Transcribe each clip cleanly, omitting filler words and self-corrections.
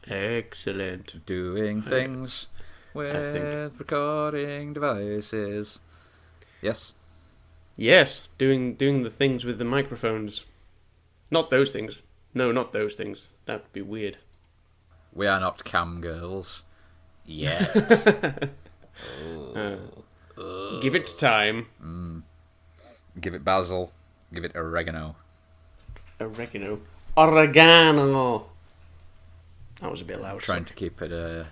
Excellent. Doing things with recording devices. Yes? Yes, doing the things with the microphones. Not those things. No, not those things. That would be weird. We are not cam girls. Yet. Give it time. Give it basil. Give it oregano. Oregano. That was a bit loud. Trying to keep it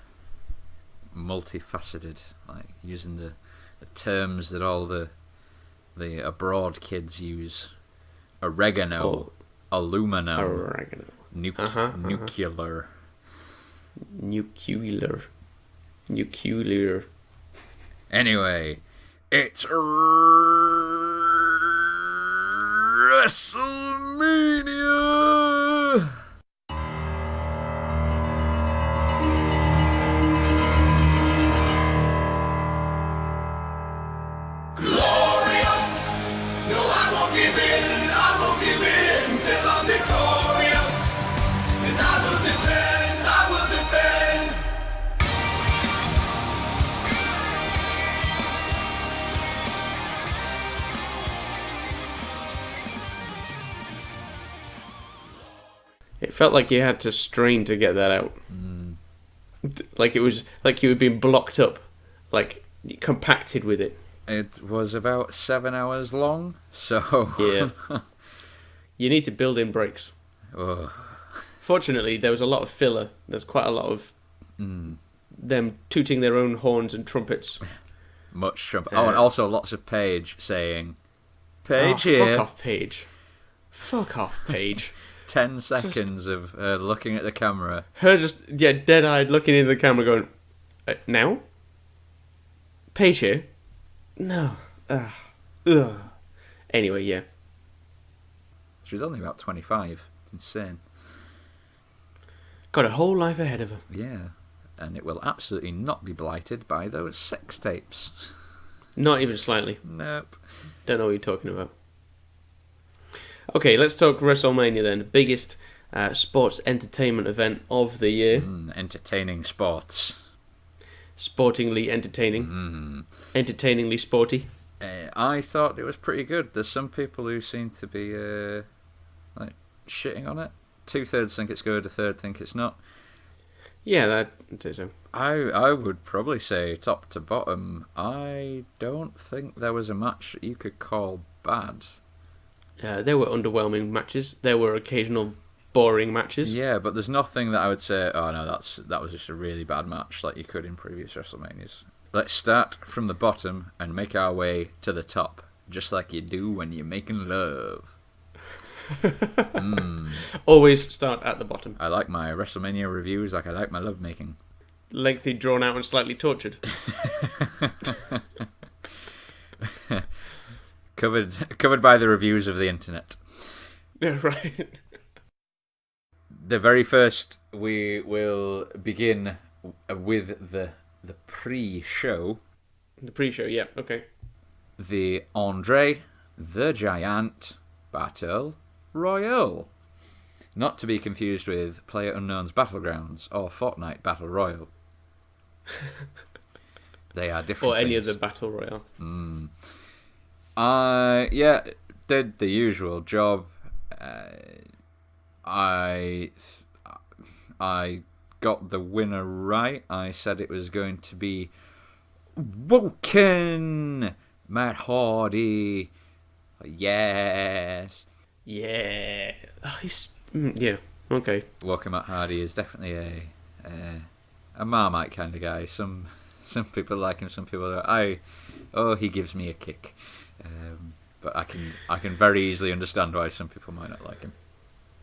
multifaceted, like using the terms that all the abroad kids use. Oregano, aluminum, Oregano. nuclear. Nuclear. Anyway, it's Wrestlemania! Glorious! No, I won't give in till I'm victorious. And I will defend. It felt like you had to strain to get that out. Like it was like you had been blocked up, like compacted with it. It was about 7 hours long, so... Yeah. You need to build in breaks. Oh. Fortunately, there was a lot of filler. There's quite a lot of them tooting their own horns and trumpets. Much trumpet. And also lots of Paige saying, Paige here. Fuck off, Paige. 10 seconds of looking at the camera. Her just, dead-eyed looking into the camera going, now? Paige here? No. Ugh. Anyway, yeah. She's only about 25. It's insane. Got a whole life ahead of her. Yeah. And it will absolutely not be blighted by those sex tapes. Not even slightly. Nope. Don't know what you're talking about. Okay, let's talk WrestleMania then. Biggest sports entertainment event of the year. Entertaining sports. Sportingly entertaining. Entertainingly sporty. I thought it was pretty good. There's some people who seem to be like shitting on it. 2/3 think it's good, 1/3 think it's not. Yeah, I'd say so. I would probably say top to bottom, I don't think there was a match that you could call bad. There were underwhelming matches. There were occasional boring matches. Yeah, but there's nothing that I would say, oh no, that was just a really bad match like you could in previous WrestleManias. Let's start from the bottom and make our way to the top, just like you do when you're making love. Always start at the bottom. I like my WrestleMania reviews like I like my love making. Lengthy, drawn out, and slightly tortured. Covered by the reviews of the internet. Yeah, right. The very first, we will begin with the pre-show. The pre-show, yeah, okay. The Andre the Giant Battle Royal. Not to be confused with PlayerUnknown's Battlegrounds or Fortnite Battle Royal. They are different Or any things. other Battle Royale. Yeah, did the usual job. I got the winner right. I said it was going to be Woken Matt Hardy. Yes. Yeah. Oh, yeah, okay. Woken Matt Hardy is definitely a Marmite kind of guy. Some people like him, some people don't. He gives me a kick. But I can very easily understand why some people might not like him.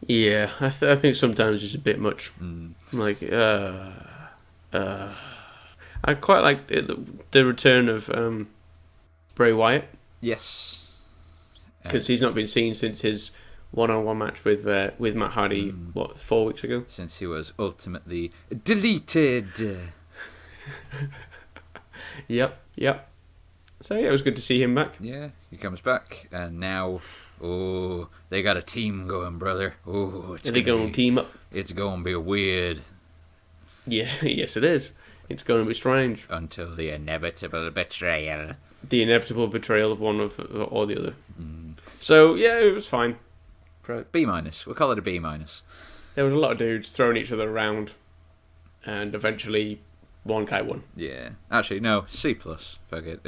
Yeah, I think sometimes it's a bit much. Like, I quite like the return of Bray Wyatt. Yes. Because he's not been seen since his one-on-one match with Matt Hardy, 4 weeks ago? Since he was ultimately deleted. Yep. So yeah, it was good to see him back. Yeah, he comes back, and now, they got a team going, brother. Are they going to team up? It's going to be weird. Yeah, yes, it is. It's going to be strange. Until the inevitable betrayal. The inevitable betrayal of one of or the other. So yeah, it was fine. B-. We'll call it a B-. There was a lot of dudes throwing each other around, and eventually one guy won. Yeah. Actually, no, C+. Fuck it.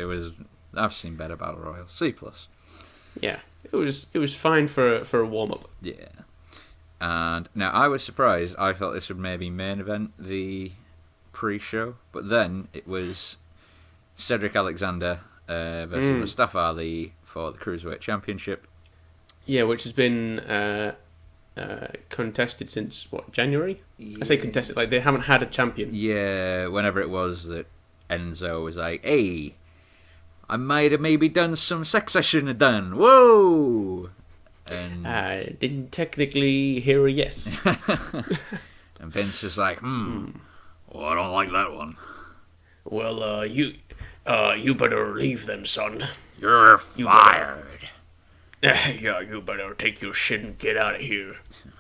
I've seen better battle royals. C+. Yeah, it was fine for a warm up. Yeah. And now I was surprised. I thought this would maybe main event the pre-show, but then it was Cedric Alexander versus Mustafa Ali for the Cruiserweight Championship. Yeah, which has been contested since January? Yeah. I say contested, like they haven't had a champion. Yeah, whenever it was that Enzo was like, "Hey, I might have maybe done some sex I shouldn't have done. Whoa!" And I didn't technically hear a yes. and Vince was like, well, I don't like that one. Well, you better leave then, son. You're fired. Yeah, you better take your shit and get out of here.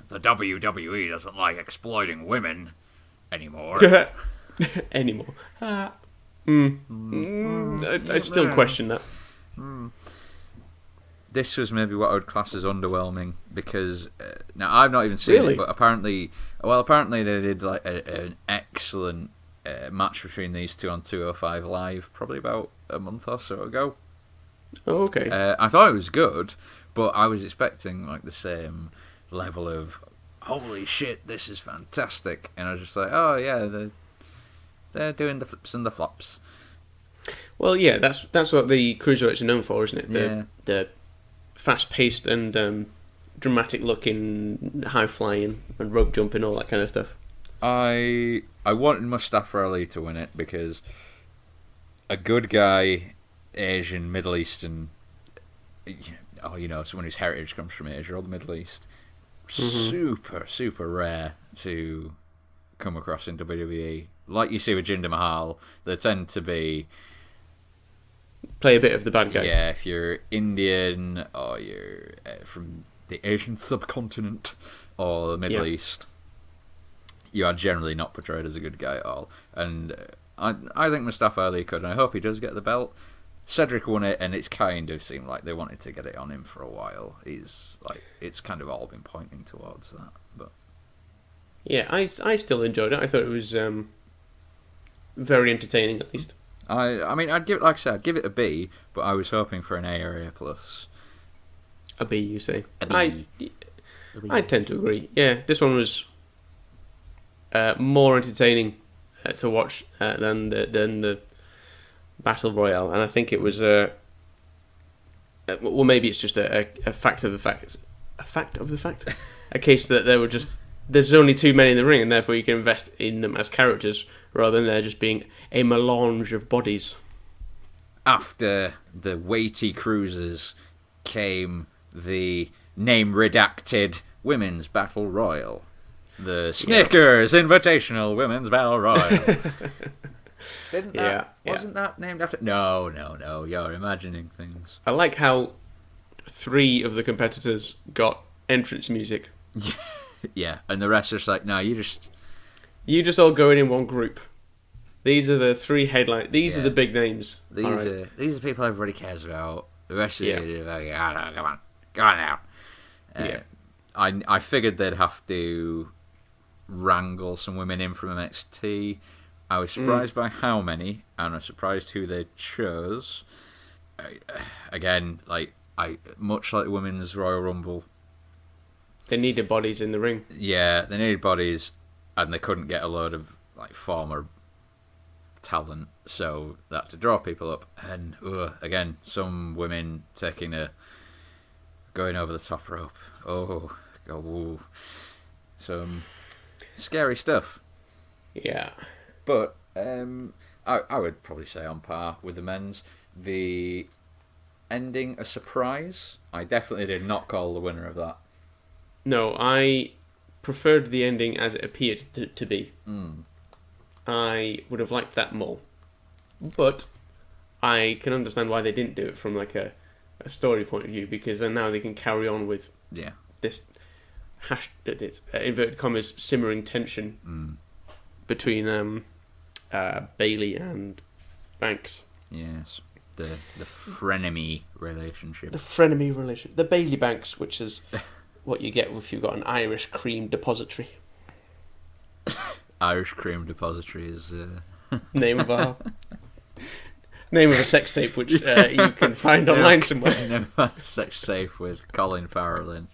The WWE doesn't like exploiting women anymore. Anymore. I'd still question that. This was maybe what I would class as underwhelming because now I've not even seen it, but apparently they did like an excellent match between these two on 205 Live probably about a month or so ago. Oh, okay. I thought it was good, but I was expecting like the same level of holy shit, this is fantastic, and I was just like, oh yeah, they're doing the flips and the flops. Well, yeah, that's what the cruiserweights are known for, isn't it? The fast-paced and dramatic-looking high-flying and rope jumping, all that kind of stuff. I wanted Mustafa Ali to win it because a good guy, Asian, Middle Eastern, someone whose heritage comes from Asia or the Middle East, super, super rare to come across in WWE. Like you see with Jinder Mahal, they tend to be... Play a bit of the bad guy. Yeah, if you're Indian or you're from the Asian subcontinent or the Middle East, you are generally not portrayed as a good guy at all. And I think Mustafa Ali could, and I hope he does get the belt. Cedric won it, and it's kind of seemed like they wanted to get it on him for a while. It's kind of all been pointing towards that. But yeah, I still enjoyed it. I thought it was very entertaining, at least. I mean, I'd give it a B, but I was hoping for an A or A plus. A B, you say? A B. I tend to agree. Yeah, this one was more entertaining to watch than the Battle Royale, and I think it was well, maybe it's just a fact of the fact, a case that there's only too many in the ring, and therefore you can invest in them as characters rather than there just being a melange of bodies. After the weighty cruisers came the name redacted Women's Battle Royal. The Snickers Invitational Women's Battle Royal. Wasn't that named after... No, you're imagining things. I like how 3 of the competitors got entrance music. Yeah, and the rest are just like, no, you just all go in one group. These are the 3 headlines. These are the big names. These are people everybody cares about. The rest of you are like, oh, no, come on now. I figured they'd have to wrangle some women in from NXT. I was surprised by how many, and I was surprised who they chose. Again, much like the Women's Royal Rumble, they needed bodies in the ring. Yeah, they needed bodies, and they couldn't get a load of former talent, so they had to draw people up. And again, some women going over the top rope. Oh, some scary stuff. Yeah. But I would probably say on par with the men's. The ending a surprise. I definitely did not call the winner of that. No, I preferred the ending as it appeared to be. I would have liked that more. But I can understand why they didn't do it from a story point of view, because then now they can carry on with this inverted commas simmering tension between Bailey and Banks. Yes, the frenemy relationship. The frenemy relationship. The Bailey Banks, which is what you get if you've got an Irish cream depository. Irish cream depository is Name of a sex tape which you can find online somewhere. Sex tape with Colin Farrell in.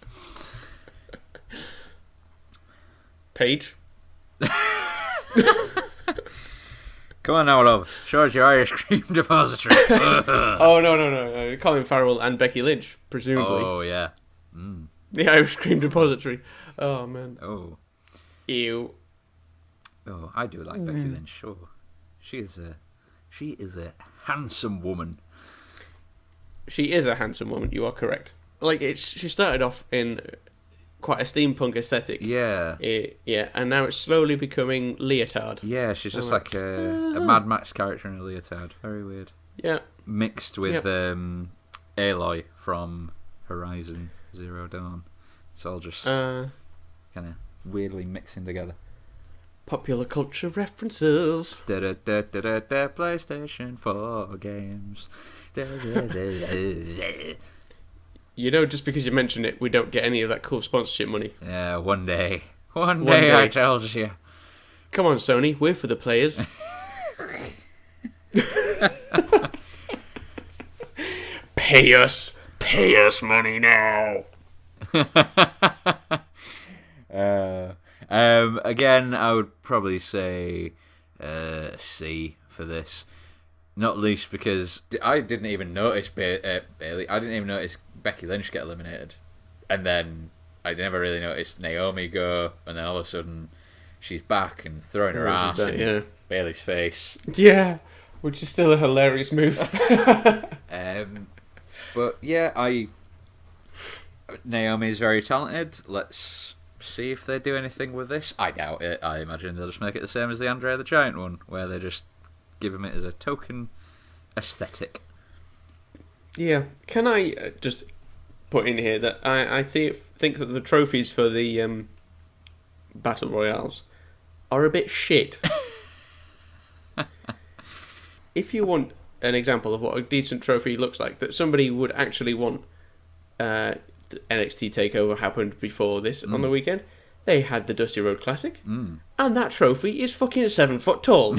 Page. Come on now, love. Show us your Irish cream depository. Oh no! Colin Farrell and Becky Lynch, presumably. Oh yeah. The Irish cream depository. Oh man. Oh. Ew. Oh, I do like Becky Lynch. Oh, she is a handsome woman. She is a handsome woman. You are correct. Like she started off in quite a steampunk aesthetic. Yeah. Yeah, and now it's slowly becoming leotard. Yeah, she's just like a Mad Max character in a leotard. Very weird. Yeah. Mixed with Aloy from Horizon Zero Dawn. It's all just kind of weirdly mixing together. Popular culture references. PlayStation 4 games. You know, just because you mention it, we don't get any of that cool sponsorship money. Yeah, one day. One day, I told you. Come on, Sony, we're for the players. Pay us money now. Again, I would probably say C for this. Not least because I didn't even notice Bailey. I didn't even notice Becky Lynch get eliminated, and then I never really noticed Naomi go, and then all of a sudden she's back and throwing her ass in Bailey's face. Yeah, which is still a hilarious move. But yeah, Naomi's very talented. Let's see if they do anything with this. I doubt it. I imagine they'll just make it the same as the Andre the Giant one, where they just give him it as a token aesthetic. Yeah. Can I just put in here that I think that the trophies for the Battle Royales are a bit shit. If you want an example of what a decent trophy looks like, that somebody would actually want, NXT TakeOver happened before this on the weekend. They had the Dusty Road Classic, and that trophy is fucking 7 foot tall,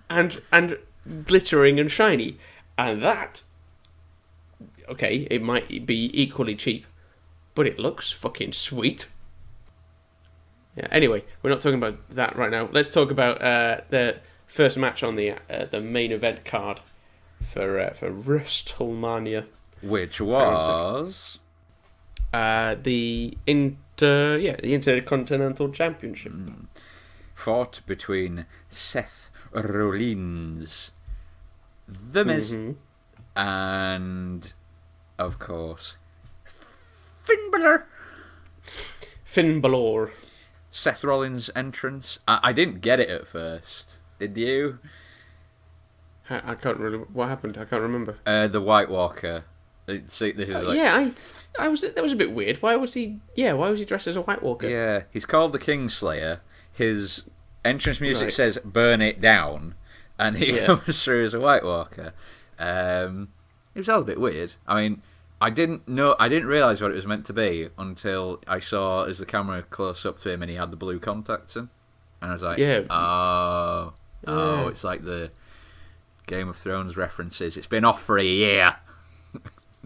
and glittering and shiny, and that, okay, it might be equally cheap, but it looks fucking sweet. Yeah. Anyway, we're not talking about that right now. Let's talk about the first match on the main event card for Wrestlemania, which was the Intercontinental Championship. Fought between Seth Rollins, The Miz, and, of course, Finn Balor. Seth Rollins' entrance. I didn't get it at first. Did you? I can't really. What happened? I can't remember. The White Walker. See, this is like... I was. That was a bit weird. Why was he? Yeah, why was he dressed as a White Walker? Yeah, he's called the Kingslayer. His entrance music says "Burn It Down," and he comes through as a White Walker. It was all a bit weird. I mean, I didn't realise what it was meant to be until I saw as the camera close up to him and he had the blue contacts in, and I was like, oh, it's like the Game of Thrones references. It's been off for a year.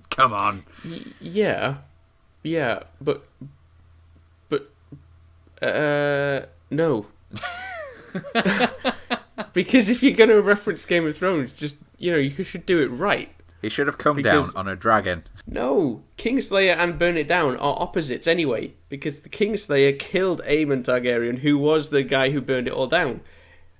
Come on. Yeah, but no. Because if you're going to reference Game of Thrones, just, you should do it right. He should have come down on a dragon. No, Kingslayer and Burn It Down are opposites anyway, because the Kingslayer killed Aemon Targaryen, who was the guy who burned it all down.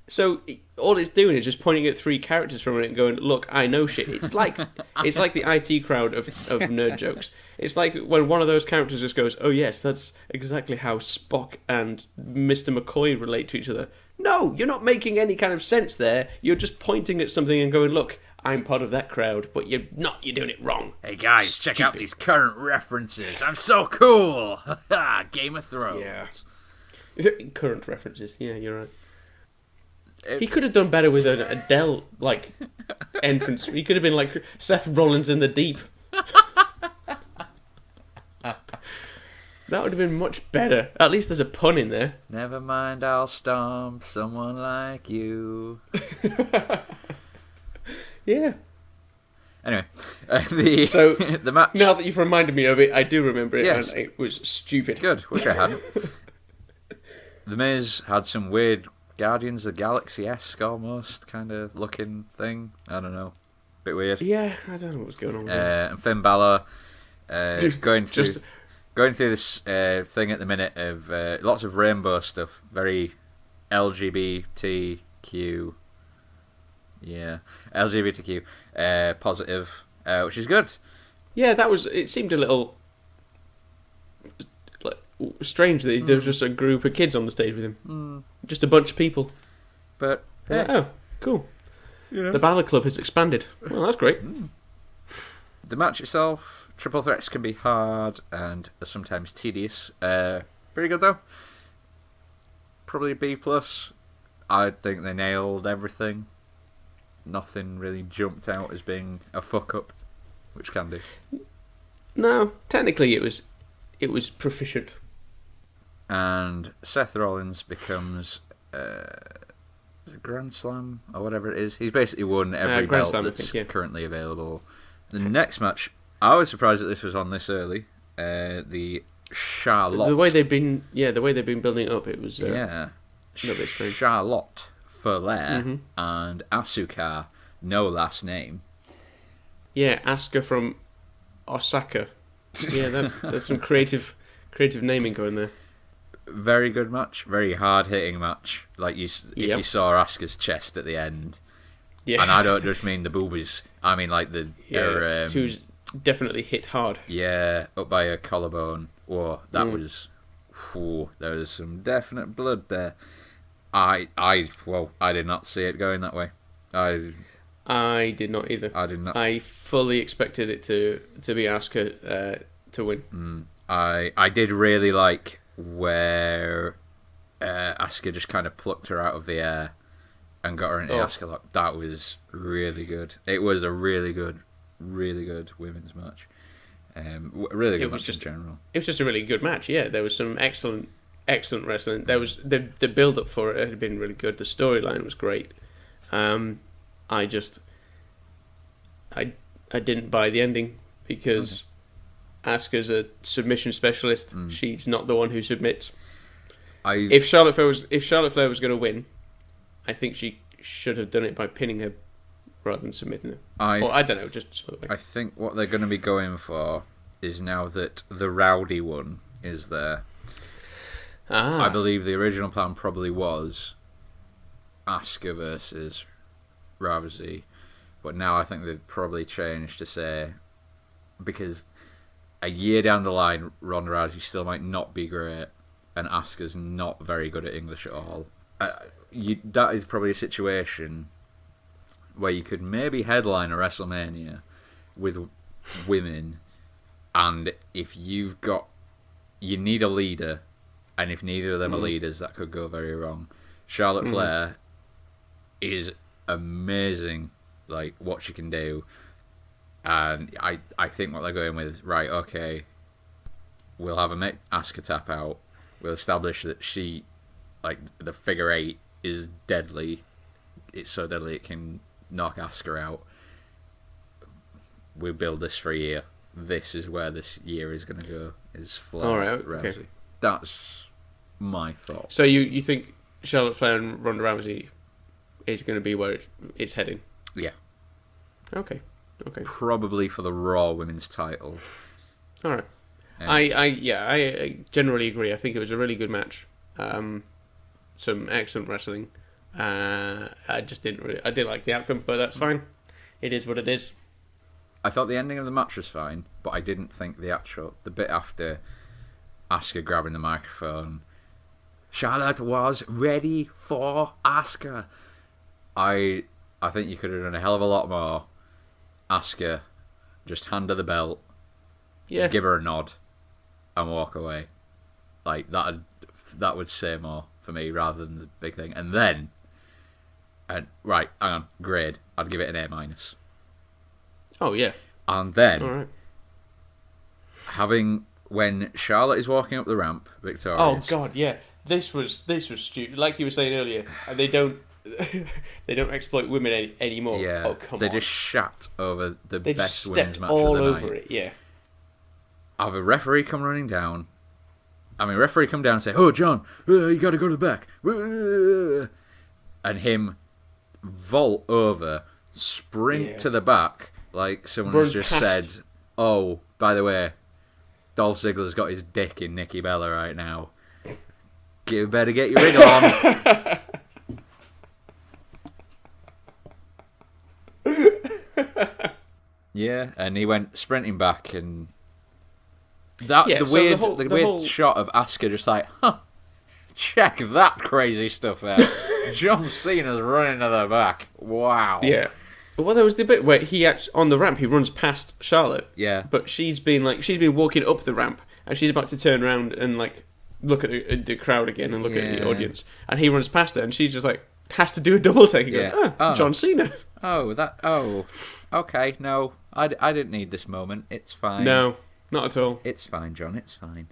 So all it's doing is just pointing at 3 characters from it and going, "Look, I know shit." It's like the IT crowd of nerd jokes. It's like when one of those characters just goes, "Oh yes, that's exactly how Spock and Mr. McCoy relate to each other." No, you're not making any kind of sense there. You're just pointing at something and going, "Look, I'm part of that crowd," but you're not. You're doing it wrong. Hey guys, check out these current references. I'm so cool. Game of Thrones. Yeah. Current references. Yeah, you're right. He could have done better with an Adele like entrance. He could have been like Seth Rollins in the Deep. That would have been much better. At least there's a pun in there. Never mind, I'll stomp someone like you. Yeah. Anyway, the match. Now that you've reminded me of it, I do remember it, Yes. and it was stupid. Good, wish I hadn't. The Miz had some weird Guardians of the Galaxy-esque almost kind of looking thing. I don't know. Bit weird. Yeah, I don't know what's going on with that. And Finn Balor going through this thing at the minute of lots of rainbow stuff. Very LGBTQ. Yeah, LGBTQ positive, which is good. Yeah, it seemed a little strange that there was just a group of kids on the stage with him. Just a bunch of people. But yeah. Oh, cool. You know. The Balor Club has expanded. Well, that's great. The match itself, triple threats can be hard and sometimes tedious. Pretty good though. Probably B+. I think they nailed everything. Nothing really jumped out as being a fuck up, which can do. No, technically it was proficient. And Seth Rollins becomes a Grand Slam or whatever it is. He's basically won every Grand belt Slam, that's I think, yeah. currently available. The next match, I was surprised that this was on this early. The Charlotte. The way they've been building it up, it was Yeah. a little bit strange. Charlotte Flair and Asuka, no last name. Yeah, Asuka from Osaka. Yeah, that's some creative naming going there. Very good match, very hard hitting match. Like if you saw Asuka's chest at the end, yeah, and I don't just mean the boobies. I mean like she was definitely hit hard. Yeah, up by her collarbone. Whoa, that was. Whew, there was some definite blood there. I did not see it going that way. I did not either. I did not. I fully expected it to be Asuka to win. I did really like where Asuka just kind of plucked her out of the air and got her into Asuka lock. That was really good. It was a really good women's match. Really good match in general. It was just a really good match. Yeah, there was some excellent wrestling. There was the build up for it had been really good. The storyline was great. I didn't buy the ending because Asuka's a submission specialist. She's not the one who submits. If Charlotte Flair was going to win, I think she should have done it by pinning her rather than submitting her. I don't know. I think what they're going to be going for is now that the rowdy one is there. I believe the original plan probably was Asuka versus Rousey, but now I think they've probably changed to say, because a year down the line, Ronda Rousey still might not be great, and Asuka's not very good at English at all. That is probably a situation where you could maybe headline a WrestleMania with women, and if you need a leader, and if neither of them are leaders, that could go very wrong. Charlotte Flair is amazing, like what she can do, and I think what they're going with, right, okay, we'll have a Asuka tap out, we'll establish that she, like, the figure eight is deadly, it's so deadly it can knock Asuka out. We build this for a year. This is where this year is going to go, is Flair Rousey. Okay. That's my thought. So you think Charlotte Flair and Ronda Rousey is going to be where it's heading? Yeah. Okay. Probably for the Raw Women's title. All right. I generally agree. I think it was a really good match. Some excellent wrestling. I didn't like the outcome, but that's fine. It is what it is. I thought the ending of the match was fine, but I didn't think the bit after Asuka grabbing the microphone, Charlotte was ready for Asuka. I think you could have done a hell of a lot more. Asuka, just hand her the belt, give her a nod, and walk away. Like that would say more for me rather than the big thing. And then And right, hang on, grade. I'd give it an A-. Oh yeah. And then All right. when Charlotte is walking up the ramp, victorious. Oh god, yeah. This was stupid. Like you were saying earlier, they don't they don't exploit women anymore. Yeah. Oh come they on. just shat over the They best just women's stepped match all of the over night. it. Yeah. Have a referee come running down. Referee come down and say, "Oh, John, you got to go to the back," and him vault over, sprint to the back like someone has just said, "Oh, by the way, Dolph Ziggler's got his dick in Nikki Bella right now. You better get your rig on." Yeah, and he went sprinting back, and the weird shot of Asuka just like, check that crazy stuff out. John Cena's running to the back. Wow. Yeah. Well, there was the bit where he actually, on the ramp, he runs past Charlotte. Yeah. But she's been walking up the ramp, and she's about to turn around and like look at the crowd again and look at the audience, and he runs past her, and she's just like has to do a double take. He goes, John Cena. Okay, no, I didn't need this moment. It's fine. No, not at all. It's fine, John. It's fine.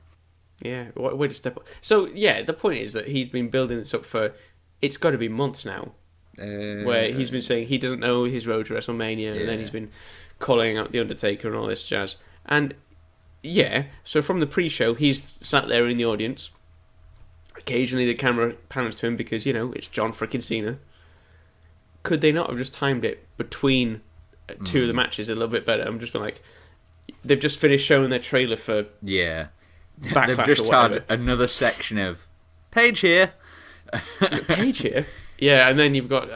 Yeah, way to step up. So yeah, the point is that he'd been building this up for, it's got to be months now, where he's been saying he doesn't know his road to WrestleMania, and then he's been calling out the Undertaker and all this jazz. And yeah, so from the pre-show, he's sat there in the audience. Occasionally, the camera pans to him because it's John frickin' Cena. Could they not have just timed it between two of the matches a little bit better? I'm just been like, they've just finished showing their trailer for Backlash. They've just had another section of Paige here. Paige here? Yeah, and then you've got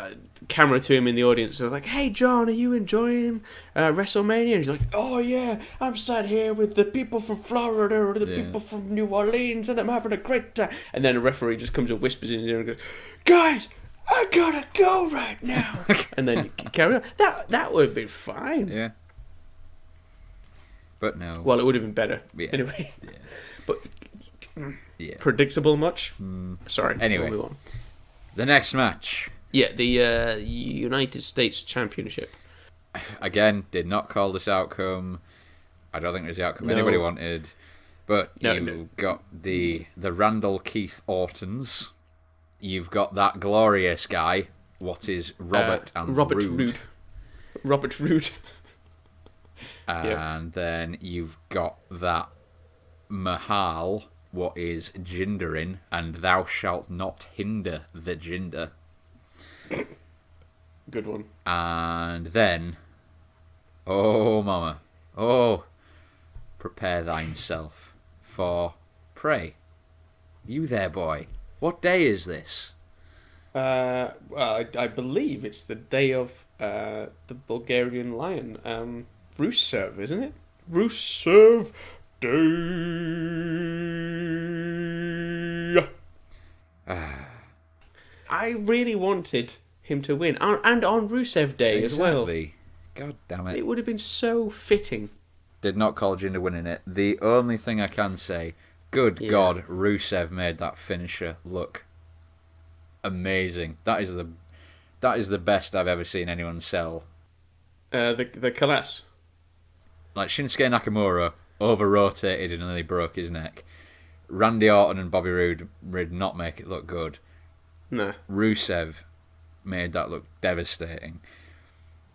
camera to him in the audience. So like, hey, John, are you enjoying WrestleMania? And he's like, oh, yeah, I'm sat here with the people from Florida or the people from New Orleans, and I'm having a great time. And then a referee just comes and whispers in his ear and goes, guys, I gotta go right now. And then you carry on. That would have been fine. Yeah. But no. Well, it would have been better. Yeah. Anyway. Yeah. But predictable much? Sorry. Anyway. We'll move on. The next match. Yeah, the United States Championship. Again, did not call this outcome. I don't think it was the outcome anybody wanted. But you got the Randall Keith Ortons. You've got that glorious guy. What is Robert Roode. Robert Roode. And then you've got that Mahal. What is Jinderin, and thou shalt not hinder the Jinder. Good one. And then, mama, prepare thyself for prey. You there, boy. What day is this? Well, I believe it's the day of the Bulgarian Lion, Rusev, isn't it? Rusev Day. I really wanted him to win, and on Rusev Day as well. God damn it! It would have been so fitting. Did not call Jinder winning it. The only thing I can say, God, Rusev made that finisher look amazing. That is the best I've ever seen anyone sell. The collapse. Like Shinsuke Nakamura over-rotated and nearly broke his neck. Randy Orton and Bobby Roode did not make it look good. No. Rusev made that look devastating.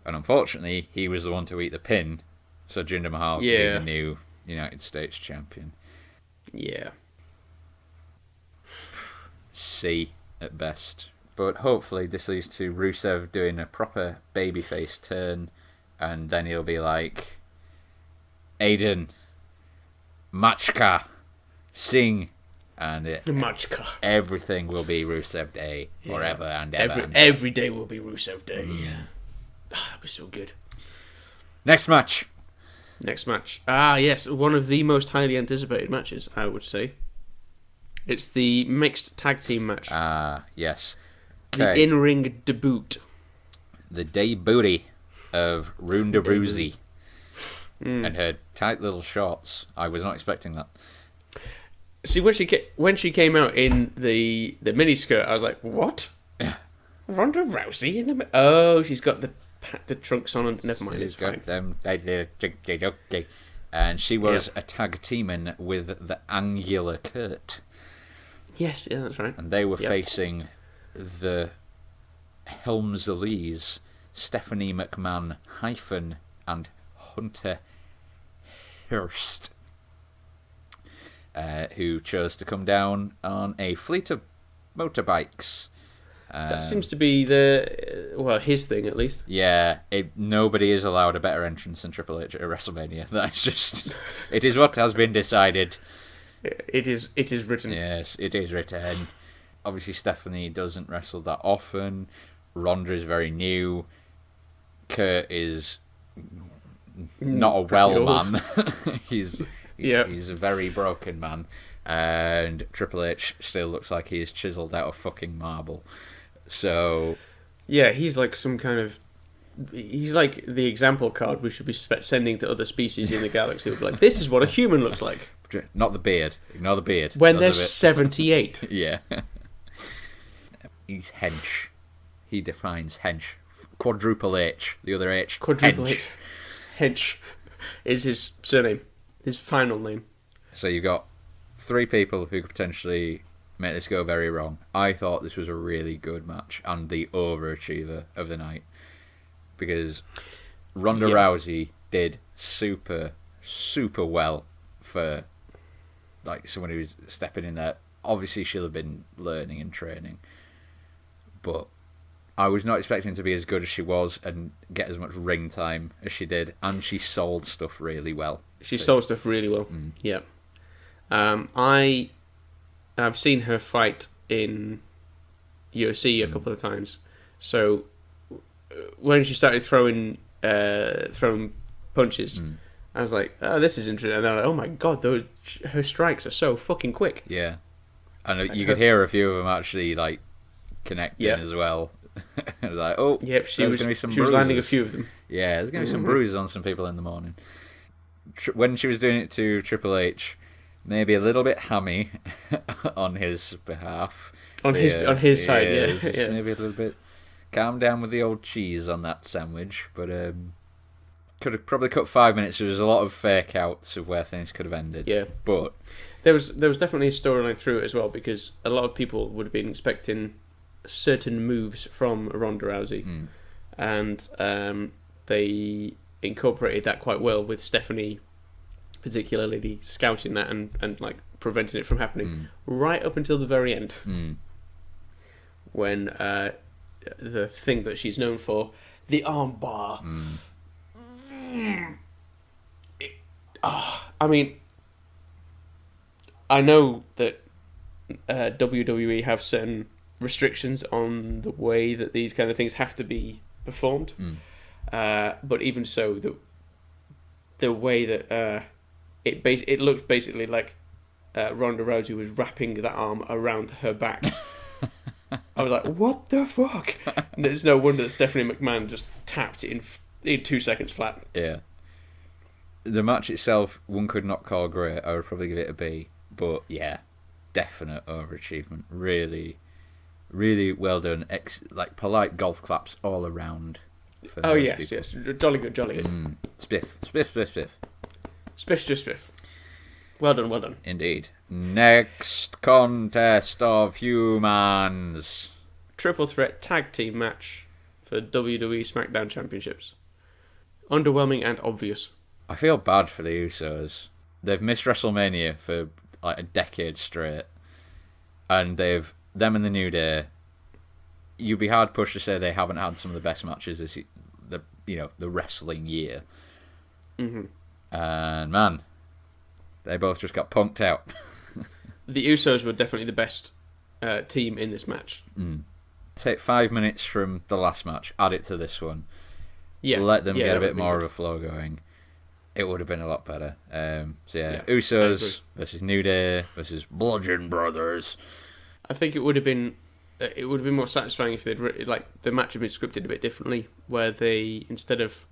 And unfortunately, he was the one to eat the pin, so Jinder Mahal could be the new United States champion. Yeah. C at best. But hopefully this leads to Rusev doing a proper babyface turn, and then he'll be like, Aiden, Machka, sing, and everything will be Rusev Day forever and ever. Every day will be Rusev Day. Yeah. That was so good. Next match. Yes, one of the most highly anticipated matches, I would say. It's the mixed tag team match. Yes. The in-ring debut. The debut of Ronda Rousey. And her tight little shorts. I was not expecting that. See, when she came out in the miniskirt, I was like, what? Yeah. Ronda Rousey in the... Oh, she's got the trunks on. And never mind, it's fine. And she was a tag teaming with the Angular Kurt. Yes, yeah, that's right. And they were facing the Helmsley's Stephanie McMahon and Hunter Hurst, who chose to come down on a fleet of motorbikes. That seems to be his thing at least. Yeah, nobody is allowed a better entrance than Triple H at WrestleMania. That's just, it is what has been decided. It is written. Yes, it is written. Obviously, Stephanie doesn't wrestle that often. Ronda is very new. Kurt is not a well man. He's a very broken man. And Triple H still looks like he's chiseled out of fucking marble. So, yeah, he's like he's like the example card we should be sending to other species in the galaxy. Like, this is what a human looks like. Not the beard. Ignore the beard. When they're 78. Yeah. He's hench. He defines hench. Quadruple H. The other H. Quadruple hench. H. Hench is his surname. His final name. So you've got 3 people who could potentially make this go very wrong. I thought this was a really good match and the overachiever of the night, because Ronda Rousey did super, super well for like someone who's stepping in there. Obviously, she'll have been learning and training, but I was not expecting to be as good as she was and get as much ring time as she did, and she sold stuff really well. She sold stuff really well. Yeah. I've seen her fight in UFC a couple of times. So when she started throwing punches, I was like, "Oh, this is interesting." And then, like, oh my god, her strikes are so fucking quick. Yeah, and you could hear a few of them actually like connecting as well. Like, oh, yep, she was bruises. landing a few of them. Yeah, there's going to be some bruises on some people in the morning. When she was doing it to Triple H, maybe a little bit hammy on his behalf. On his side, yeah. Maybe a little bit. Calm down with the old cheese on that sandwich, but could have probably cut 5 minutes. There was a lot of fake outs of where things could have ended. Yeah, but there was definitely a storyline through it as well, because a lot of people would have been expecting certain moves from Ronda Rousey, and they incorporated that quite well, with Stephanie particularly scouting that and like preventing it from happening right up until the very end, when the thing that she's known for, the arm bar. I mean, I know that WWE have certain restrictions on the way that these kind of things have to be performed, but even so, the way that it looked basically like Ronda Rousey was wrapping that arm around her back. I was like, what the fuck? And it's no wonder that Stephanie McMahon just tapped it in 2 seconds flat. Yeah. The match itself, one could not call great. I would probably give it a B. But yeah, definite overachievement. Really, really well done. Like polite golf claps all around. Oh yes, people. Yes. Jolly good. Spiff. Spiff. Spiff. Well done. Indeed. Next contest of humans. Triple threat tag team match for WWE SmackDown Championships. Underwhelming and obvious. I feel bad for the Usos. They've missed WrestleMania for like a decade straight, and them and the New Day. You'd be hard pushed to say they haven't had some of the best matches this the wrestling year. And man, they both just got punked out. The Usos were definitely the best team in this match. Take 5 minutes from the last match, add it to this one. Yeah, let them get a bit more of a flow going. It would have been a lot better. Usos versus New Day versus Bludgeon Brothers. I think it would have been more satisfying if the match had been scripted a bit differently, where they, instead of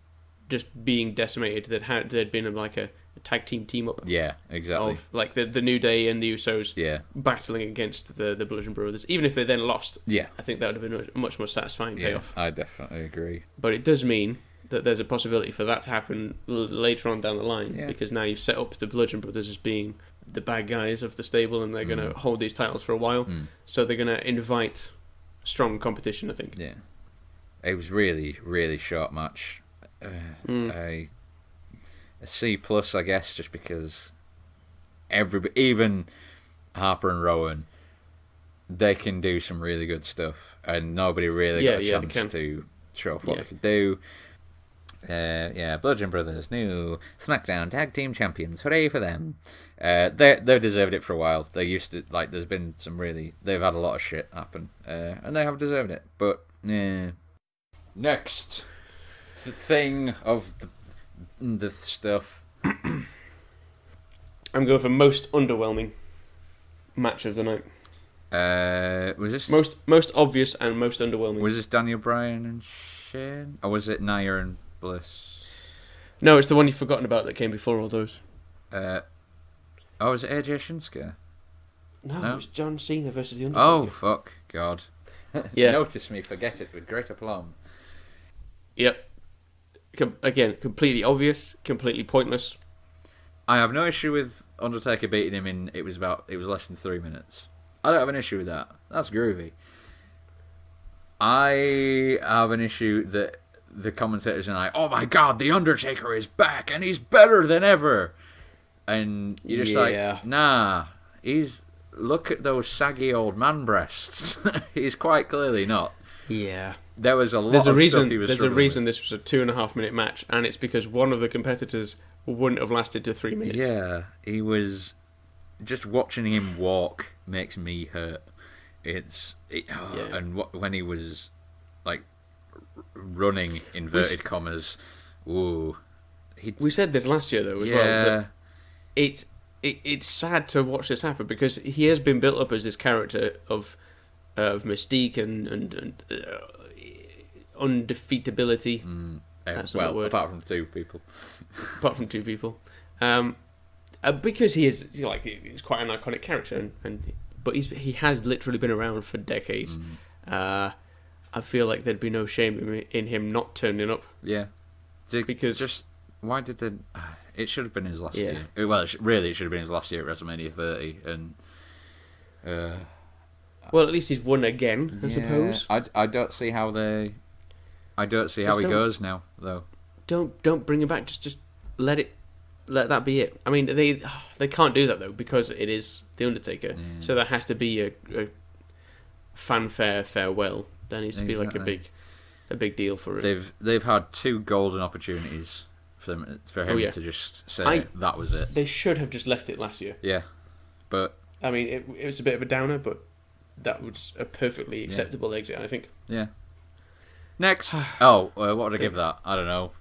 just being decimated, there'd been like a tag team up. Yeah, exactly. Of like the New Day and the Usos Yeah. battling against the Bludgeon Brothers. Even if they then lost, Yeah. I think that would have been a much more satisfying Yeah, payoff. I definitely agree. But it does mean that there's a possibility for that to happen later on down the line, Yeah. because now you've set up the Bludgeon Brothers as being the bad guys of the stable, and they're going to hold these titles for a while. So they're going to invite strong competition, I think. Yeah. It was really, really short match. A C plus, I guess, just because even Harper and Rowan, they can do some really good stuff, and nobody really got a chance to show off what they could do. Bludgeon Brothers, new SmackDown Tag Team Champions. Hooray for them! They've deserved it for a while. They used to there's been some they've had a lot of shit happen, and they have deserved it. But next, the thing of the stuff. I'm going for most underwhelming match of the night. Was this most obvious and most underwhelming? Was this Daniel Bryan and Shane, or was it Nia and Bliss? No, it's the one you've forgotten about that came before all those. Was it AJ Shinsuke? No, it was John Cena versus The Undertaker. Oh, fuck, God. Yeah. Notice me forget it with great aplomb. Yep. Again, completely obvious, completely pointless. I have no issue with Undertaker beating him in. It was less than 3 minutes. I don't have an issue with that. That's groovy. I have an issue that the commentators are like, "Oh my God, the Undertaker is back and he's better than ever," and you're just like, "Nah, look at those saggy old man breasts." He's quite clearly not. Yeah. There was a lot of stuff he was struggling with. There's a reason this was a 2.5 minute match, and it's because one of the competitors wouldn't have lasted to 3 minutes. Yeah, he was. Just watching him walk makes me hurt. And when he was like running inverted commas, ooh. We said this last year though as well. That it's sad to watch this happen because he has been built up as this character of mystique and undefeatability. That's not a word. Apart from two people. Because he is he's quite an iconic character, but he has literally been around for decades. I feel like there'd be no shame in him not turning up. Yeah, because why did they? It should have been his last year. Well, it should have been his last year at WrestleMania 30, and well, at least he's won again, I suppose. I don't see how they. I don't see how he goes now, though. Don't bring him back. Just let that be it. I mean, they can't do that though because it is the Undertaker. So there has to be a fanfare farewell. There needs to be like a big deal for it. They've had 2 golden opportunities for him to just say that was it. They should have just left it last year. Yeah, but I mean, it was a bit of a downer, but that was a perfectly acceptable exit, I think. Yeah. Next, what would I give that? I don't know.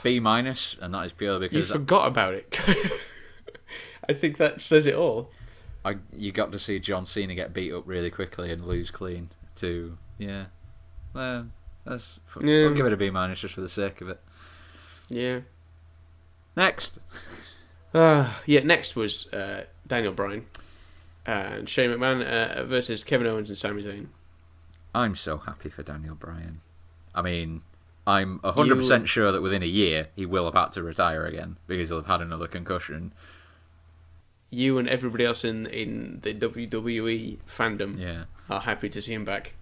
B-, and that is purely because you forgot about it. I think that says it all. You got to see John Cena get beat up really quickly and lose clean too. Yeah. I'll give it a B- just for the sake of it. Yeah. Next. Next was Daniel Bryan and Shane McMahon versus Kevin Owens and Sami Zayn. I'm so happy for Daniel Bryan. I mean, I'm 100% sure that within a year he will have had to retire again because he'll have had another concussion. You and everybody else in the WWE fandom are happy to see him back.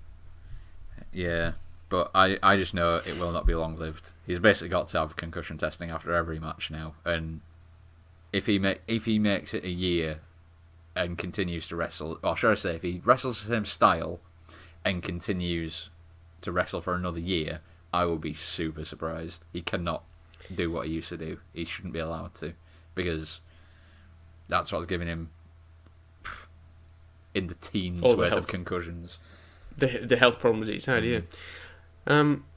Yeah, but I just know it will not be long-lived. He's basically got to have concussion testing after every match now, and if he makes it a year and continues to wrestle, or should I say, if he wrestles the same style and continues to wrestle for another year, I will be super surprised. He cannot do what he used to do. He shouldn't be allowed to, because that's what's giving him in the teens worth of concussions. The health problems that he's had,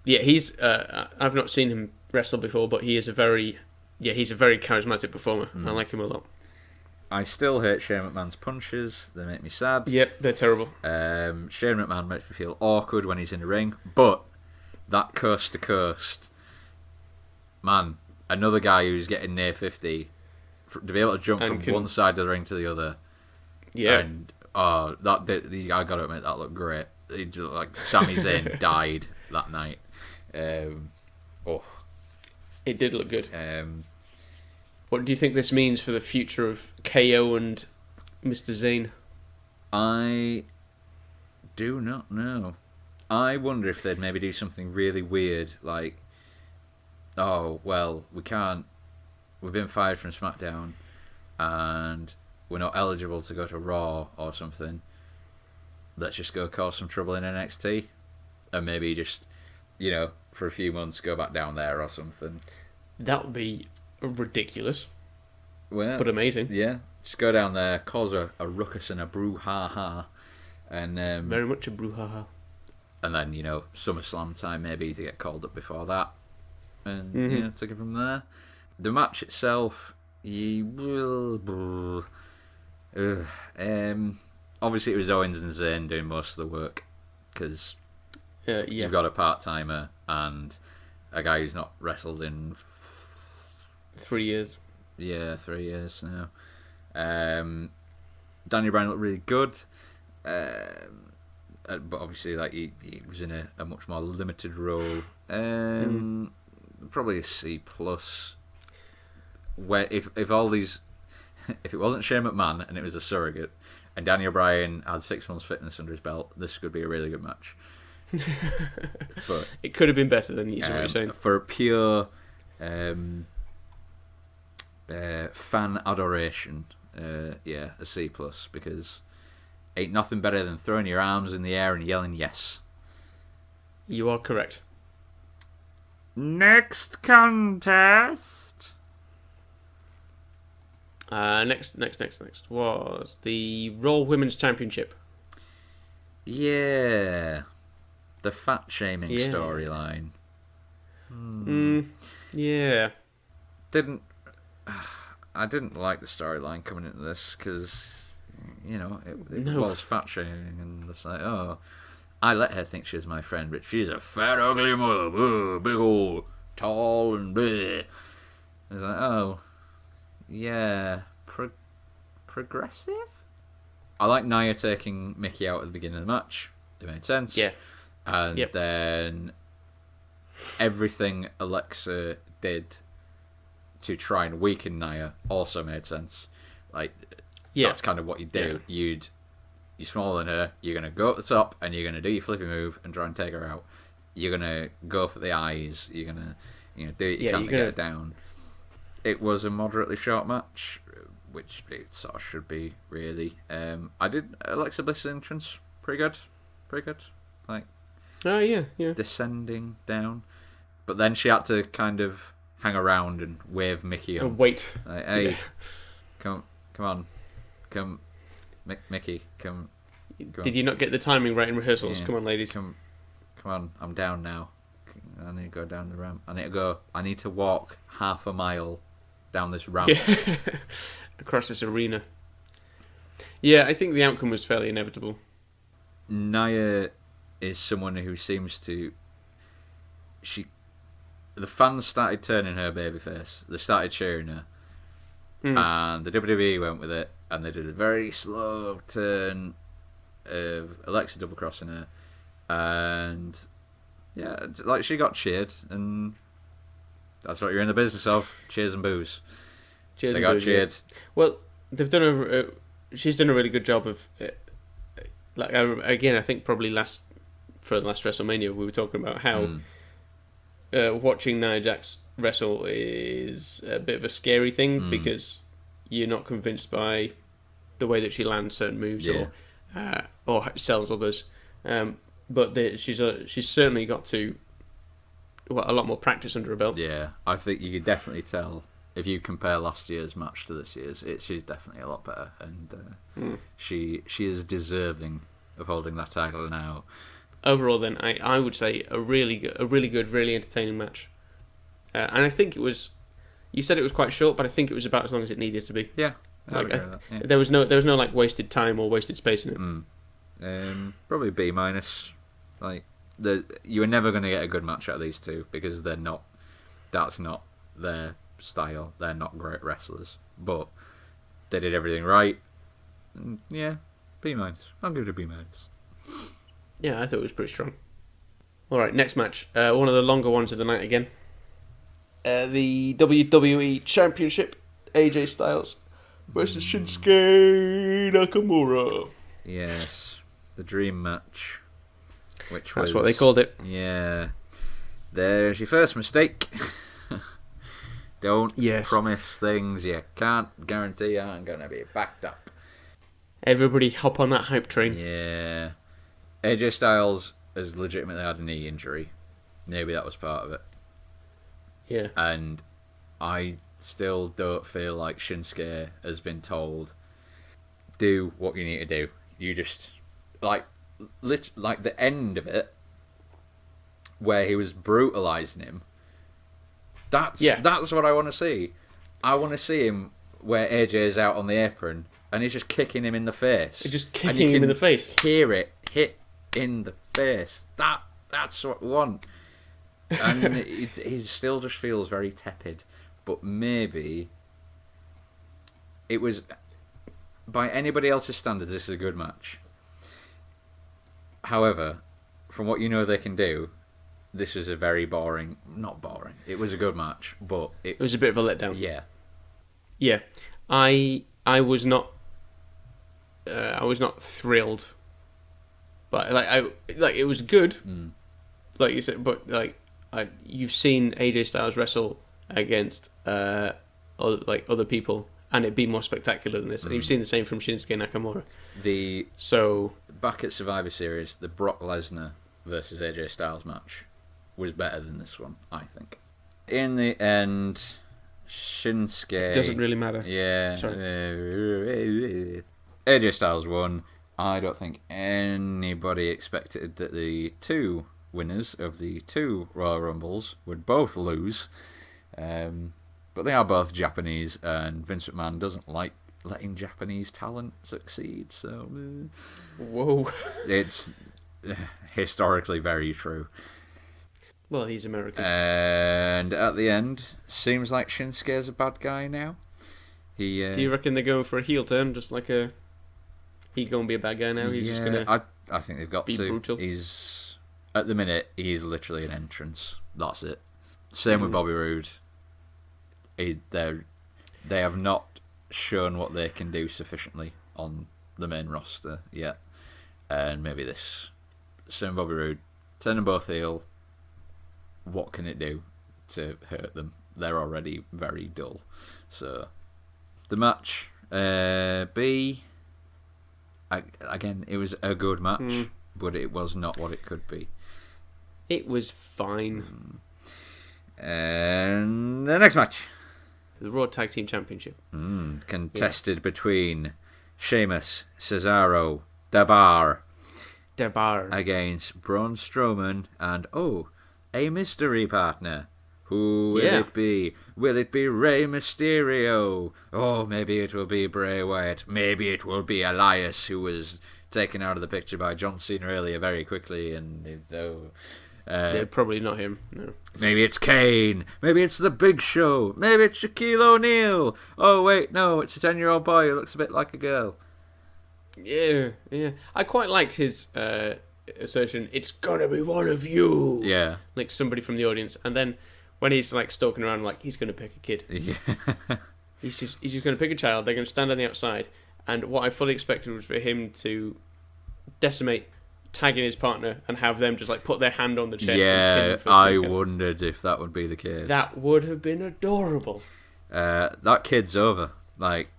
he's I've not seen him wrestle before, but he's a very charismatic performer. I like him a lot. I still hate Shane McMahon's punches. They make me sad. Yep, they're terrible. Shane McMahon makes me feel awkward when he's in the ring, but that coast to coast, man, another guy who's getting near 50 to be able to jump from one side of the ring to the other. Yeah. And that bit, I got to admit, that looked great. Like Sami Zayn died that night. It did look good. What do you think this means for the future of KO and Mr. Zayn? I do not know. I wonder if they'd maybe do something really weird, like, oh, well, we've been fired from SmackDown, and we're not eligible to go to Raw or something. Let's just go cause some trouble in NXT, and maybe just, for a few months go back down there or something. That would be ridiculous. Well, but amazing. Yeah, just go down there, cause a ruckus and a brouhaha, and very much a brouhaha. And then SummerSlam time maybe to get called up before that, and take it from there. The match itself, obviously it was Owens and Zayn doing most of the work because you've got a part-timer and a guy who's not wrestled in 3 years. Yeah, 3 years now. Daniel Bryan looked really good, but obviously like he was in a much more limited role. Probably a C+. Where if all these, if it wasn't Shane McMahon and it was a surrogate, and Daniel Bryan had 6 months fitness under his belt, this could be a really good match. But it could have been better than what you're saying. For a pure fan adoration, a C+, because ain't nothing better than throwing your arms in the air and yelling yes. You are correct. Next contest. Next was the Raw Women's Championship. Yeah. The fat shaming storyline. Yeah. I didn't like the storyline coming into this because, it was fat shaming and it's like, oh, I let her think she was my friend, but she's a fat, ugly mother, big old, tall and bleh. It's like, oh, yeah, progressive? I like Nia taking Mickey out at the beginning of the match. It made sense. Yeah. And then everything Alexa did to try and weaken Nia also made sense. Like, that's kind of what you do. Yeah. You're smaller than her, you're going to go up the top and you're going to do your flippy move and try and take her out. You're going to go for the eyes, you're going to do what you can to get her down. It was a moderately short match, which it sort of should be, really. I did Alexa Bliss's entrance pretty good. Like, descending down. But then she had to kind of hang around and wave Mickey on. Wait. Like, hey, come on. Mickey, come Did you not get the timing right in rehearsals? Yeah. Come on, ladies. Come on, I'm down now. I need to go down the ramp. I need to walk half a mile down this ramp. Across this arena. Yeah, I think the outcome was fairly inevitable. Nia is someone who seems to... The fans started turning her babyface. They started cheering her. And the WWE went with it, and they did a very slow turn of Alexa double crossing her, and like she got cheered, and that's what you're in the business of: cheers and boos. They got cheered. Yeah. Well, they've done she's done a really good job of, again, I think probably last WrestleMania we were talking about how watching Nia Jax wrestle is a bit of a scary thing because you're not convinced by the way that she lands certain moves or sells others. But she's certainly got a lot more practice under her belt. Yeah, I think you could definitely tell if you compare last year's match to this year's. She's definitely a lot better, and she is deserving of holding that title now. Overall, then, I would say a really good, really entertaining match. And I think it was. You said it was quite short, but I think it was about as long as it needed to be. Yeah, I agree with that. Yeah. There was no like wasted time or wasted space in it. Probably B-. Like you were never going to get a good match out of these two because they're not. That's not their style. They're not great wrestlers, but they did everything right. Yeah, B-. I'll give it a B-. Yeah, I thought it was pretty strong. All right, next match. One of the longer ones of the night again. The WWE Championship. AJ Styles versus Shinsuke Nakamura. Yes, the dream match. That's what they called it. Yeah. There's your first mistake. Don't promise things you can't guarantee aren't going to be backed up. Everybody hop on that hype train. Yeah. AJ Styles has legitimately had a knee injury. Maybe that was part of it. Yeah. And I still don't feel like Shinsuke has been told, do what you need to do. You just, like the end of it, where he was brutalising him, that's what I want to see. I want to see him where AJ is out on the apron and he's just kicking him in the face. Just kicking him in the face. Hear it hit in the face. That's what we want. And he still just feels very tepid. But maybe it was, by anybody else's standards, this is a good match. However, from what you know they can do, this is a very not boring. It was a good match, but it was a bit of a letdown. Yeah. Yeah. I was not thrilled. But it was good. Like you said, but you've seen AJ Styles wrestle against other people, and it'd be more spectacular than this. And you've seen the same from Shinsuke Nakamura. Back at Survivor Series, the Brock Lesnar versus AJ Styles match was better than this one, I think. In the end, Shinsuke... It doesn't really matter. Yeah. Sorry. AJ Styles won. I don't think anybody expected that the two winners of the two Royal Rumbles would both lose. But they are both Japanese, and Vince McMahon doesn't like letting Japanese talent succeed, so... Whoa. It's historically very true. Well, he's American. And at the end, seems like Shinsuke's a bad guy now. Do you reckon they're going for a heel turn, just like a... He's going to be a bad guy now? He's just going to... I think they've got be to. Brutal. At the minute, he's literally an entrance. That's it. Same with Bobby Roode. They have not shown what they can do sufficiently on the main roster yet. And maybe this. Same Bobby Roode. Turn them both heel. What can it do to hurt them? They're already very dull. So, the match, B... Again, it was a good match, but it was not what it could be. It was fine. And the next match. The Raw Tag Team Championship. Contested between Sheamus, Cesaro, Debar against Braun Strowman and, a mystery partner. Who will it be? Will it be Rey Mysterio? Oh, maybe it will be Bray Wyatt. Maybe it will be Elias, who was taken out of the picture by John Cena earlier very quickly. And probably not him. No. Maybe it's Kane. Maybe it's The Big Show. Maybe it's Shaquille O'Neal. Oh wait, no, it's a 10-year-old boy who looks a bit like a girl. Yeah. I quite liked his assertion. It's gonna be one of you. Yeah, like somebody from the audience, and then. When he's like stalking around, like he's going to pick a kid. Yeah. he's just going to pick a child. They're going to stand on the outside, and what I fully expected was for him to decimate, tagging his partner, and have them just like put their hand on the chest. Yeah, I wondered if that would be the case. That would have been adorable. That kid's over. Like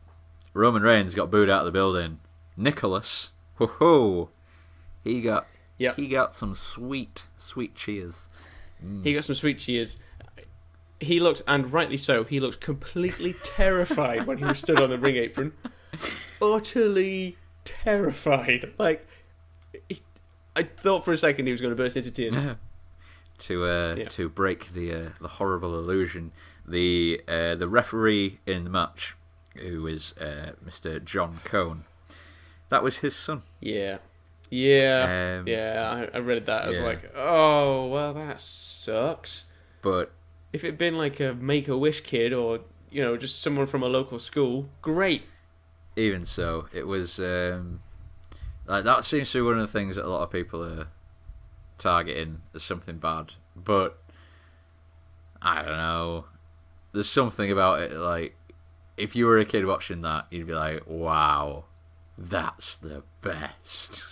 Roman Reigns got booed out of the building. Nicholas, he got some sweet cheers. He got some sweet cheers. He looked, and rightly so, he looked completely terrified when he was stood on the ring apron. Utterly terrified. Like, I thought for a second he was going to burst into tears. To break the horrible illusion, the referee in the match, who is Mr. John Cone, that was his son. Yeah. I read that. I was like, oh, well, that sucks. But If it'd been like a Make-A-Wish kid or, just someone from a local school, great. Even so, it was like that seems to be one of the things that a lot of people are targeting as something bad. But I don't know. There's something about it. Like, if you were a kid watching that, you'd be like, "Wow, that's the best."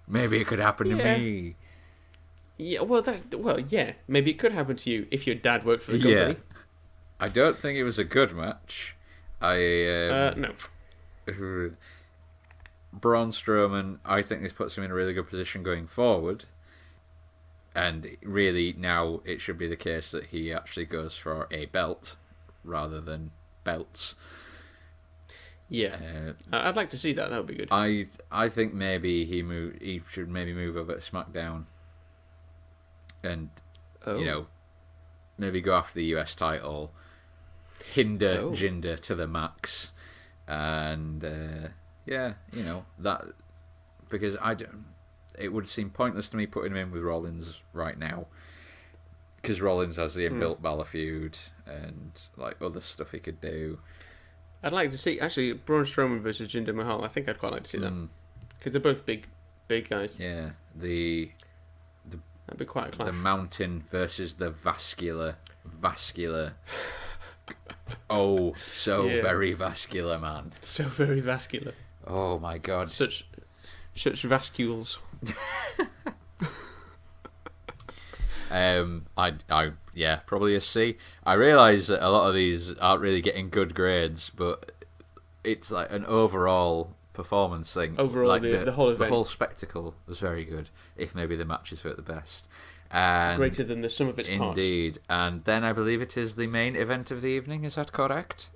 Maybe it could happen to me. Yeah, yeah. Maybe it could happen to you if your dad worked for the company. Yeah. I don't think it was a good match. No. Braun Strowman, I think this puts him in a really good position going forward. And really, now it should be the case that he actually goes for a belt rather than belts. Yeah, I'd like to see that. That would be good. I think maybe he should maybe move over to SmackDown, and maybe go after the US title, hinder Jinder to the max, and that because it would seem pointless to me putting him in with Rollins right now, because Rollins has the inbuilt Balor feud and like other stuff he could do. I'd like to see, actually, Braun Strowman versus Jinder Mahal. I think I'd quite like to see that. Because they're both big guys. Yeah, that'd be quite a clash. The mountain versus the vascular. Oh, very vascular, man. So very vascular. Oh my god. Such vascules. Probably a C. I realise that a lot of these aren't really getting good grades, but it's like an overall performance thing. Overall, like the whole event. The whole spectacle was very good, if maybe the matches were at the best. And greater than the sum of its parts. Indeed. And then I believe it is the main event of the evening, is that correct?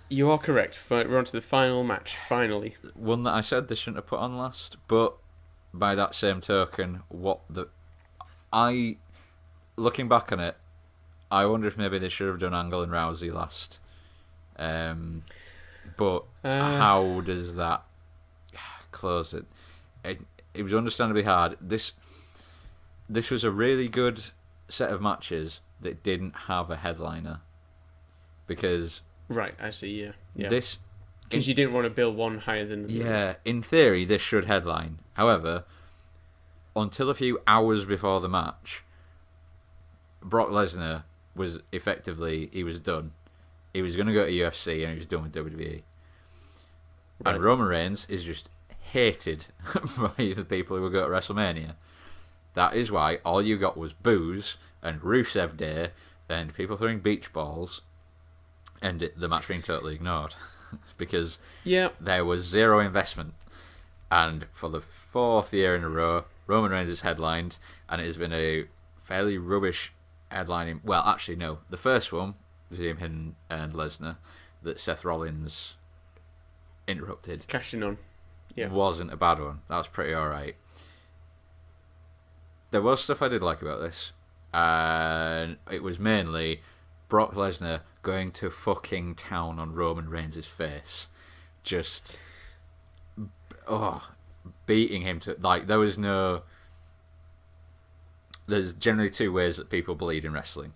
You are correct. We're on to the final match, finally. One that I said they shouldn't have put on last, but by that same token, looking back on it, I wonder if maybe they should have done Angle and Rousey last. But how does that close it? It was understandably hard. This was a really good set of matches that didn't have a headliner. Because... Right, I see, yeah. Because you didn't want to build one higher than... Yeah, in theory, this should headline. However, until a few hours before the match, Brock Lesnar was effectively, he was done. He was going to go to UFC and he was done with WWE. Right. And Roman Reigns is just hated by the people who would go to WrestleMania. That is why all you got was booze and Rusev Day and people throwing beach balls and the match being totally ignored. Because there was zero investment. And for the fourth year in a row, Roman Reigns is headlined, and it has been a fairly rubbish headlining. Well, actually, no. The first one was him and Lesnar that Seth Rollins interrupted. Cashed in on. Yeah. Wasn't a bad one. That was pretty alright. There was stuff I did like about this, and it was mainly Brock Lesnar going to fucking town on Roman Reigns' face. Just... beating him to... Like, there was no... There's generally two ways that people bleed in wrestling.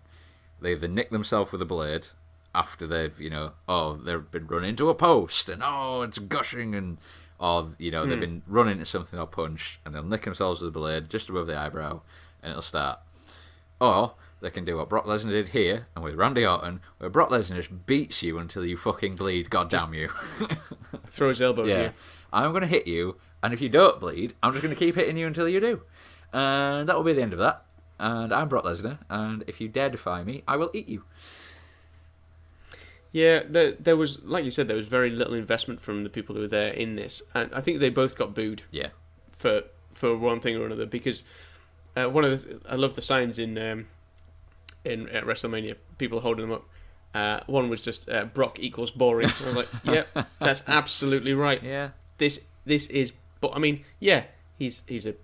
They either nick themselves with a blade after they've, they've been run into a post and, it's gushing, and... Or, they've been run into something or punched, and they'll nick themselves with a blade just above the eyebrow, and it'll start. Or they can do what Brock Lesnar did here, and with Randy Orton, where Brock Lesnar just beats you until you fucking bleed, goddamn you. Throw his elbow at you. I'm going to hit you, and if you don't bleed, I'm just going to keep hitting you until you do. And that will be the end of that. And I'm Brock Lesnar, and if you dare defy me, I will eat you. Yeah, there was, like you said, there was very little investment from the people who were there in this, and I think they both got booed. Yeah. For one thing or another, because I love the signs in at Wrestlemania, people holding them up. One was just Brock equals boring. I was like, yeah, that's absolutely right. Yeah. This is, but I mean, yeah, he's a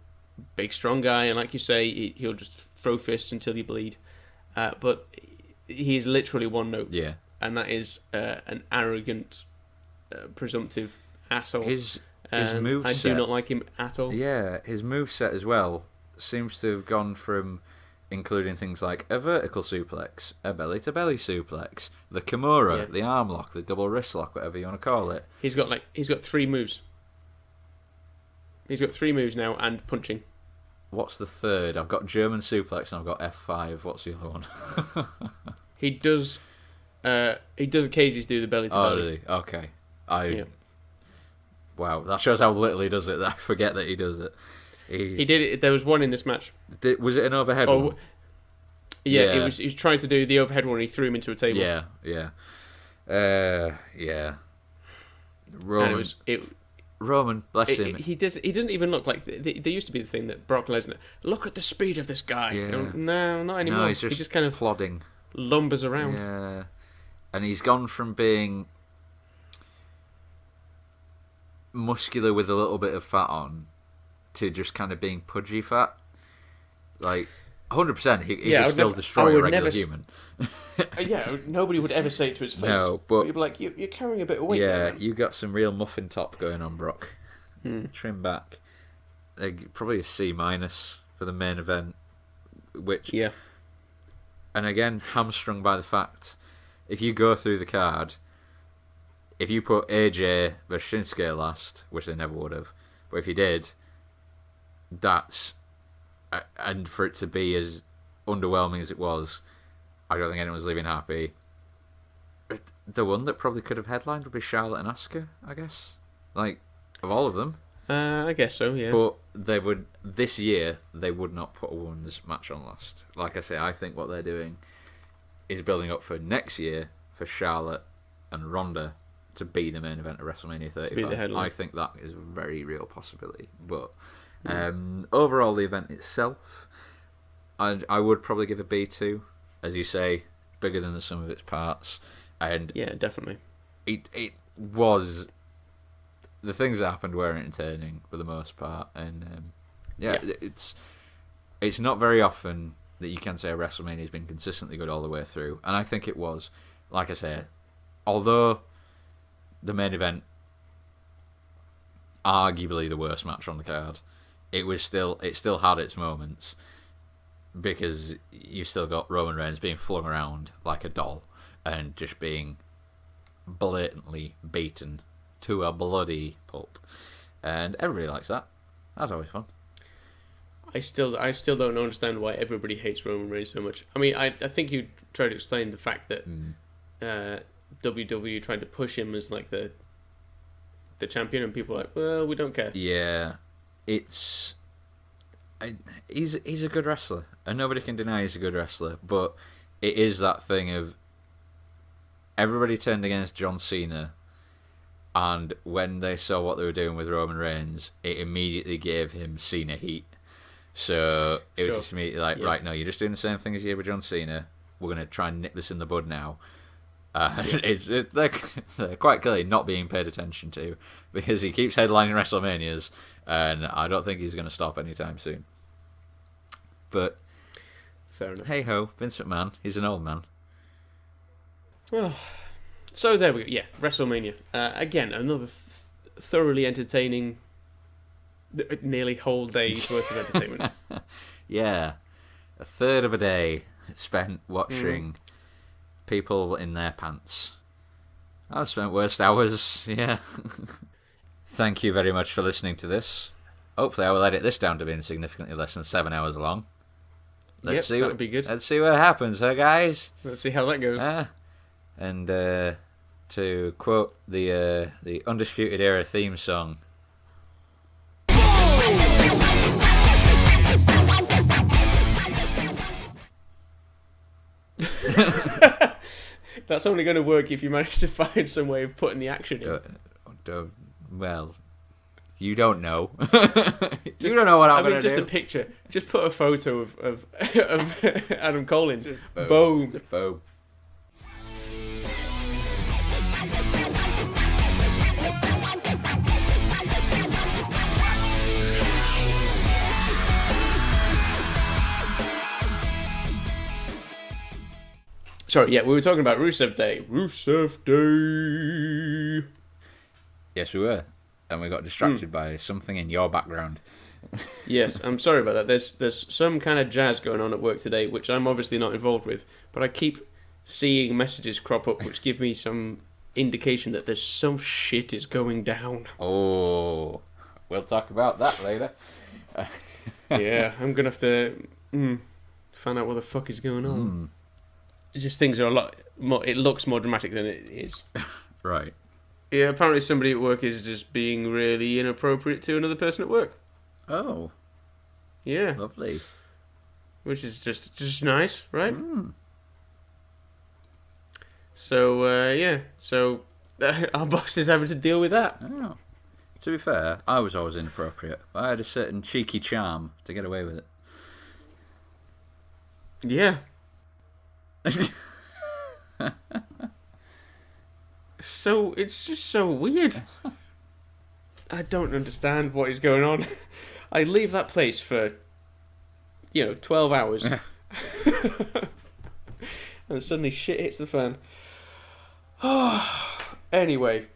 big, strong guy, and like you say, he'll just throw fists until you bleed. But he's literally one note. Yeah. And that is an arrogant, presumptive asshole. His moveset, I do not like him at all. Yeah, his moveset as well seems to have gone from including things like a vertical suplex, a belly-to-belly suplex, the Kimura, the arm lock, the double wrist lock, whatever you want to call it. He's got 3 moves. He's got 3 moves now and punching. What's the third? I've got German suplex and I've got F5. What's the other one? He does occasionally do the belly to belly. Oh, really? Okay. Wow, that shows how little he does it. I forget that he does it. He did it. There was one in this match. Was it an overhead one? Yeah, he was trying to do the overhead one. He threw him into a table. Yeah. Roman. And Roman, bless him. He doesn't even look like. There used to be the thing that Brock Lesnar. Look at the speed of this guy. Yeah. No, not anymore. No, he's just kind of plodding, lumbers around. Yeah, and he's gone from being muscular with a little bit of fat on to just kind of being pudgy fat. Like 100%, he could still destroy a regular human. Nobody would ever say it to his face. No, but you'd be like, you're carrying a bit of weight. Yeah, you got some real muffin top going on, Brock. Trim back. Probably a C- for the main event, which and again hamstrung by the fact if you go through the card, if you put AJ versus Shinsuke last, which they never would have, but if you did, and for it to be as underwhelming as it was, I don't think anyone's leaving happy. The one that probably could have headlined would be Charlotte and Asuka, I guess. Like, of all of them. I guess so, yeah. But this year, they would not put a women's match on last. Like I say, I think what they're doing is building up for next year for Charlotte and Ronda to be the main event of WrestleMania 35. I think that is a very real possibility. But overall, the event itself, I would probably give a B2. As you say, bigger than the sum of its parts. And yeah, definitely. It was... The things that happened were entertaining for the most part. And it's not very often that you can say a WrestleMania has been consistently good all the way through. And I think it was. Like I say, although the main event, arguably the worst match on the card, it still had its moments. Because you've still got Roman Reigns being flung around like a doll and just being blatantly beaten to a bloody pulp. And everybody likes that. That's always fun. I still don't understand why everybody hates Roman Reigns so much. I mean, I think you tried to explain the fact that WWE tried to push him as like the champion, and people are like, well, we don't care. Yeah, he's a good wrestler, and nobody can deny he's a good wrestler. But it is that thing of everybody turned against John Cena, and when they saw what they were doing with Roman Reigns, it immediately gave him Cena heat. So it was just immediately like, right, no, you're just doing the same thing as you did with John Cena. We're going to try and nip this in the bud now. They're quite clearly not being paid attention to, because he keeps headlining WrestleManias, and I don't think he's going to stop anytime soon. But fair enough. Hey ho, Vince McMahon, he's an old man. Well, so there we go. Yeah, WrestleMania. Again, another thoroughly entertaining, nearly whole day's worth of entertainment. Yeah, a third of a day spent watching people in their pants. I've spent worst hours, yeah. Thank you very much for listening to this. Hopefully I will edit this down to being significantly less than 7 hours long. Let's see that'd be good. Let's see what happens, huh, guys? Let's see how that goes. And to quote the Undisputed Era theme song. That's only going to work if you manage to find some way of putting the action in. Well, you don't know. You don't know what I'm going to do. Just a picture. Just put a photo of Adam Cole in. Just boom. Just boom. Sorry, yeah, we were talking about Rusev Day. Rusev Day. Yes, we were. And we got distracted by something in your background. Yes, I'm sorry about that. There's some kind of jazz going on at work today, which I'm obviously not involved with, but I keep seeing messages crop up which give me some indication that there's some shit is going down. Oh, we'll talk about that later. Yeah, I'm gonna have to find out what the fuck is going on. Just things are a lot more. It looks more dramatic than it is. Right. Yeah, apparently somebody at work is just being really inappropriate to another person at work. Oh, Yeah, lovely. which is just nice, right? So yeah, so our boss is having to deal with that. Oh. To be fair, I was always inappropriate. I had a certain cheeky charm to get away with it. Yeah. So it's just so weird. I don't understand what is going on. I leave that place for 12 hours. And suddenly shit hits the fan. Anyway,